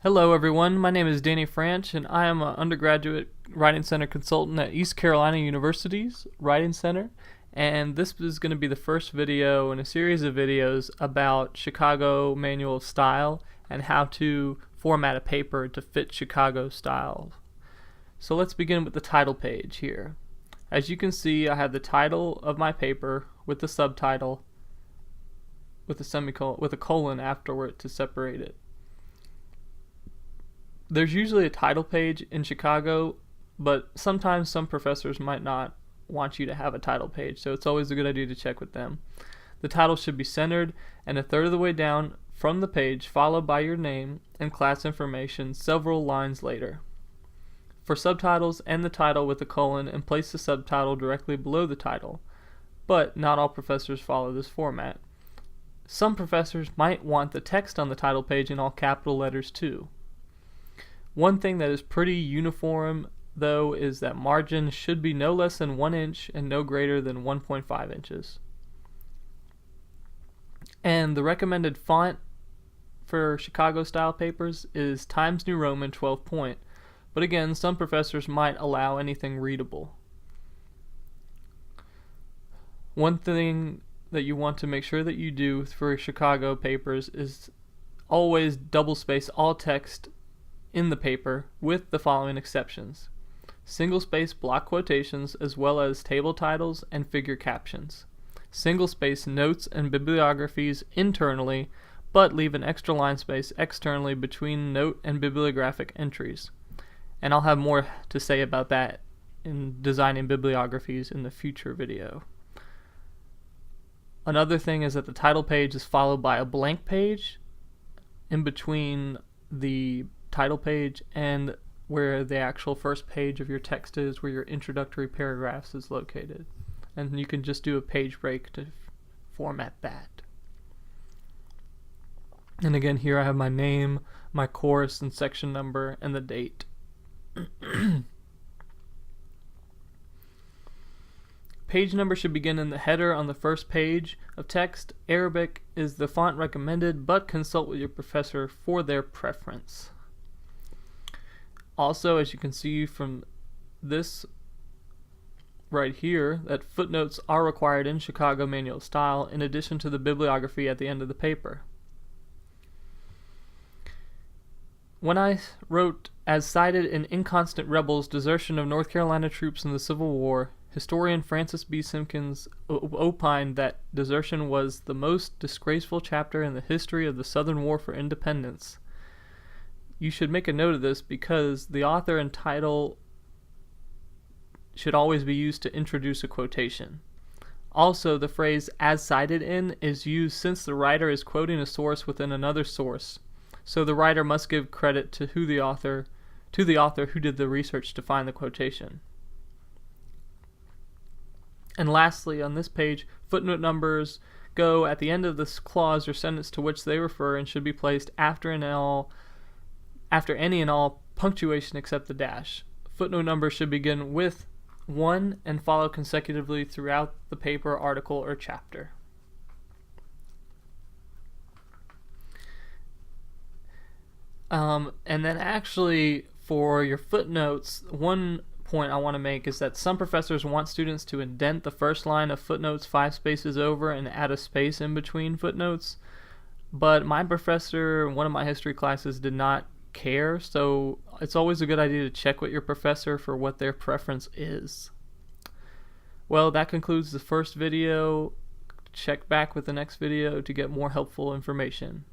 Hello everyone, my name is Danny Franch and I am an undergraduate Writing Center consultant at East Carolina University's Writing Center, and this is going to be the first video in a series of videos about Chicago Manual of Style and how to format a paper to fit Chicago style. So let's begin with the title page here. As you can see, I have the title of my paper with the subtitle with a semicolon with a colon afterward to separate it. There's usually a title page in Chicago, but sometimes some professors might not want you to have a title page, so it's always a good idea to check with them. The title should be centered and a third of the way down from the page, followed by your name and class information several lines later. For subtitles, end the title with a colon and place the subtitle directly below the title, but not all professors follow this format. Some professors might want the text on the title page in all capital letters too. One thing that is pretty uniform, though, is that margin should be no less than 1 inch and no greater than 1.5 inches. And the recommended font for Chicago style papers is Times New Roman 12 point, but again, some professors might allow anything readable. One thing that you want to make sure that you do for Chicago papers is always double space all text in the paper with the following exceptions: single space block quotations as well as table titles and figure captions, single space notes and bibliographies internally but leave an extra line space externally between note and bibliographic entries. And I'll have more to say about that in designing bibliographies in the future video. Another thing is that the title page is followed by a blank page in between the title page and where the actual first page of your text is, where your introductory paragraphs is located. And you can just do a page break to format that. And again, here I have my name, my course and section number, and the date. Page number should begin in the header on the first page of text. Arabic is the font recommended, but consult with your professor for their preference. Also, as you can see from this right here, that footnotes are required in Chicago Manual of Style in addition to the bibliography at the end of the paper. When I wrote, as cited in Inconstant Rebels, Desertion of North Carolina Troops in the Civil War, historian Francis B. Simpkins opined that desertion was the most disgraceful chapter in the history of the Southern War for Independence. You should make a note of this because the author and title should always be used to introduce a quotation. Also, the phrase "as cited in" is used since the writer is quoting a source within another source, so the writer must give credit to the author who did the research to find the quotation. And lastly, on this page, footnote numbers go at the end of this clause or sentence to which they refer and should be placed after any and all punctuation except the dash. Footnote numbers should begin with 1 and follow consecutively throughout the paper, article, or chapter. And then actually for your footnotes, one point I want to make is that some professors want students to indent the first line of footnotes 5 spaces over and add a space in between footnotes, but my professor in one of my history classes did not care, so it's always a good idea to check with your professor for what their preference is. Well, that concludes the first video. Check back with the next video to get more helpful information.